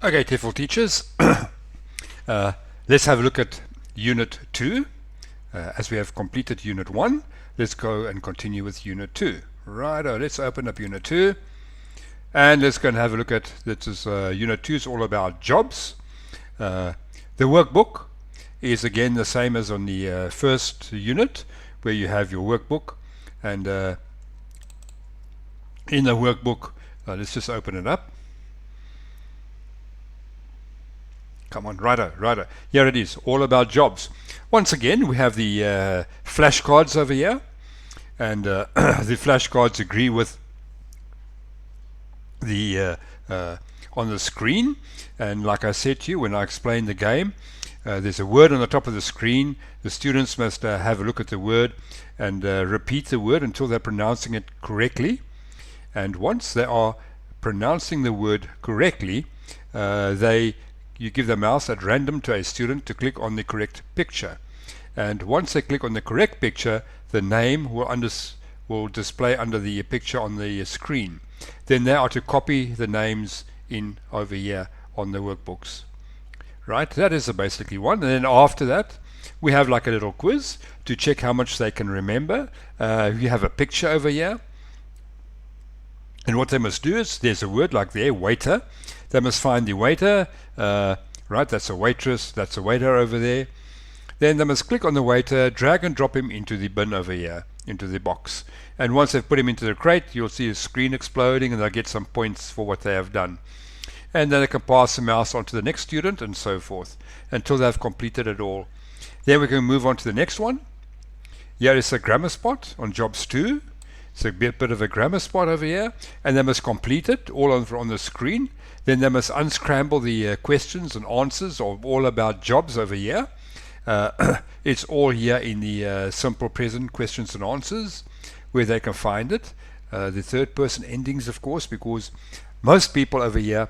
Okay, TEFL teachers, let's have a look at Unit 2. As we have completed Unit 1, let's go and continue with Unit 2. Righto, let's open up Unit 2 and let's go and have a look at, this is Unit 2 is all about jobs. The workbook is again the same as on the first unit, where you have your workbook, and in the workbook, let's just open it up. Come on, righto. Here it is, all about jobs. Once again, we have the flashcards over here, and the flashcards agree with the on the screen. And like I said to you when I explained the game, there's a word on the top of the screen. The students must have a look at the word and repeat the word until they're pronouncing it correctly. And once they are pronouncing the word correctly, you give the mouse at random to a student to click on the correct picture. And once they click on the correct picture, the name will display under the picture on the screen. Then they are to copy the names in over here on the workbooks. Right, that is basically one. And then after that, we have like a little quiz to check how much they can remember. You have a picture over here. And what they must do is, there's a word like there, waiter. They must find the waiter, right, that's a waitress, that's a waiter over there. Then they must click on the waiter, drag and drop him into the bin over here, into the box. And once they've put him into the crate, you'll see his screen exploding and they'll get some points for what they have done. And then they can pass the mouse on to the next student and so forth, until they've completed it all. Then we can move on to the next one. Here is a grammar spot on jobs 2. It's a bit of a grammar spot over here, and they must complete it all on the screen. Then they must unscramble the questions and answers of all about jobs over here. It's all here in the simple present questions and answers, where they can find it. The third person endings, of course, because most people over here,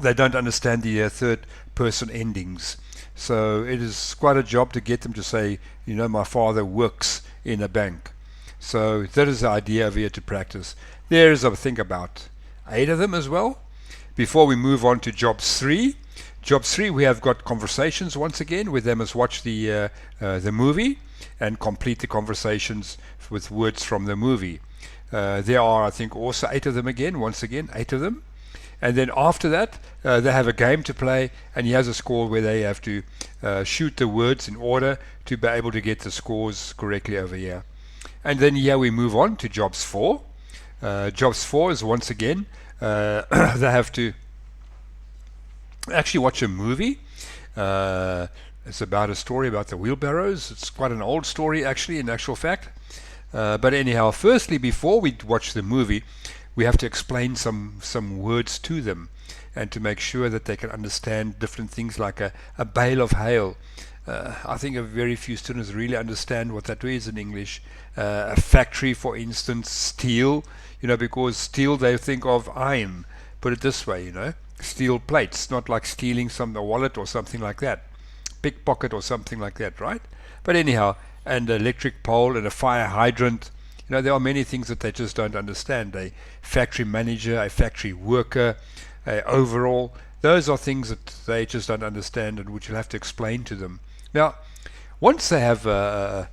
they don't understand the third person endings. So it is quite a job to get them to say, you know, my father works in a bank. So that is the idea over here to practice. There's, I think, about 8 of them as well. Before we move on to jobs 3. Jobs 3, we have got conversations once again, where they must watch the movie and complete the conversations with words from the movie. There are, I think, also 8 of them again, once again, 8 of them. And then after that, they have a game to play, and he has a score where they have to shoot the words in order to be able to get the scores correctly over here. And then here we move on to jobs 4. Jobs 4 is once again, they have to actually watch a movie. It's about a story about the wheelbarrows. It's quite an old story actually, in actual fact. But anyhow, firstly, before we watch the movie, we have to explain some words to them, and to make sure that they can understand different things, like a bale of hail. I think very few students really understand what that is in English. A factory, for instance, steel, you know, because steel they think of iron. Put it this way, you know, steel plates, not like stealing a wallet or something like that, pickpocket or something like that, right? But anyhow, and an electric pole and a fire hydrant, you know, there are many things that they just don't understand. A factory manager, a factory worker, a overall, those are things that they just don't understand, and which you'll have to explain to them. Now, once they have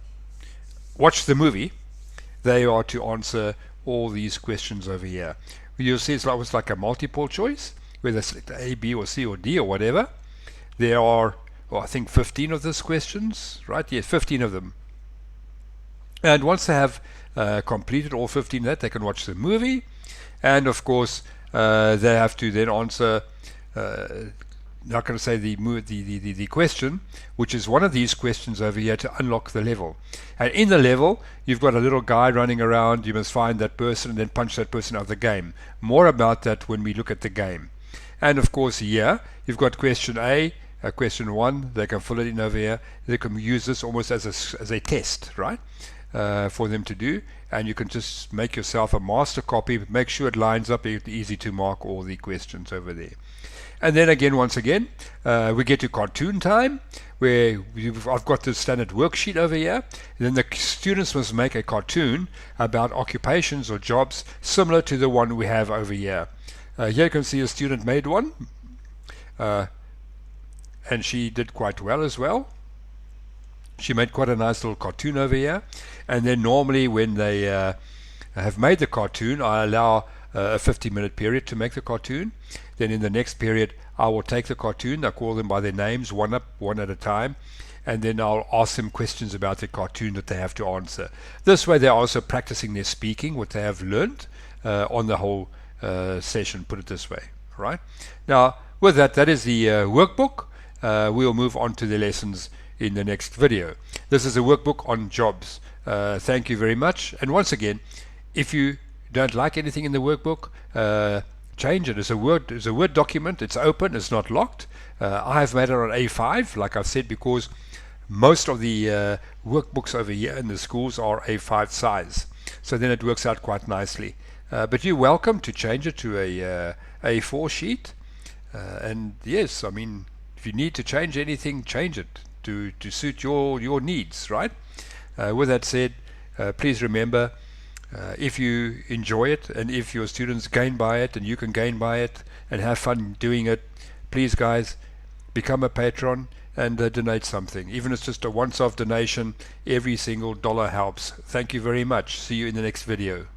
watched the movie, they are to answer all these questions over here. You'll see it's almost like a multiple choice, where they select A, B, or C, or D, or whatever. There are, well, I think 15 of these questions, right? Yes, 15 of them. And once they have completed all 15 of that, they can watch the movie. And of course, they have to then answer, not going to say the question, which is one of these questions over here, to unlock the level. And in the level, you've got a little guy running around. You must find that person and then punch that person out of the game. More about that when we look at the game. And of course here, you've got question A, question 1. They can fill it in over here. They can use this almost as a test, right? For them to do. And you can just make yourself a master copy, make sure it lines up, easy to mark all the questions over there. And then again, once again, we get to cartoon time, where I've got the standard worksheet over here. And then the students must make a cartoon about occupations or jobs similar to the one we have over here. Here you can see a student made one, and she did quite well as well. She made quite a nice little cartoon over here. And then normally when they have made the cartoon, I allow a 50-minute period to make the cartoon. Then in the next period I will take the cartoon, I call them by their names, one at a time, and then I'll ask them questions about the cartoon that they have to answer. This way they're also practicing their speaking, what they have learned on the whole session, put it this way, right? Now with that, that is the workbook. We'll move on to the lessons in the next video. This is a workbook on jobs. Thank you very much. And once again, if you don't like anything in the workbook, change it. It's a Word document. It's open. It's not locked. I have made it on A5, like I've said, because most of the workbooks over here in the schools are A5 size. So then it works out quite nicely. But you're welcome to change it to a A4 sheet. And yes, I mean, if you need to change anything, change it to suit your needs, right? With that said, please remember, if you enjoy it and if your students gain by it and you can gain by it and have fun doing it, please guys, become a patron and donate something. Even if it's just a once-off donation, every single dollar helps. Thank you very much. See you in the next video.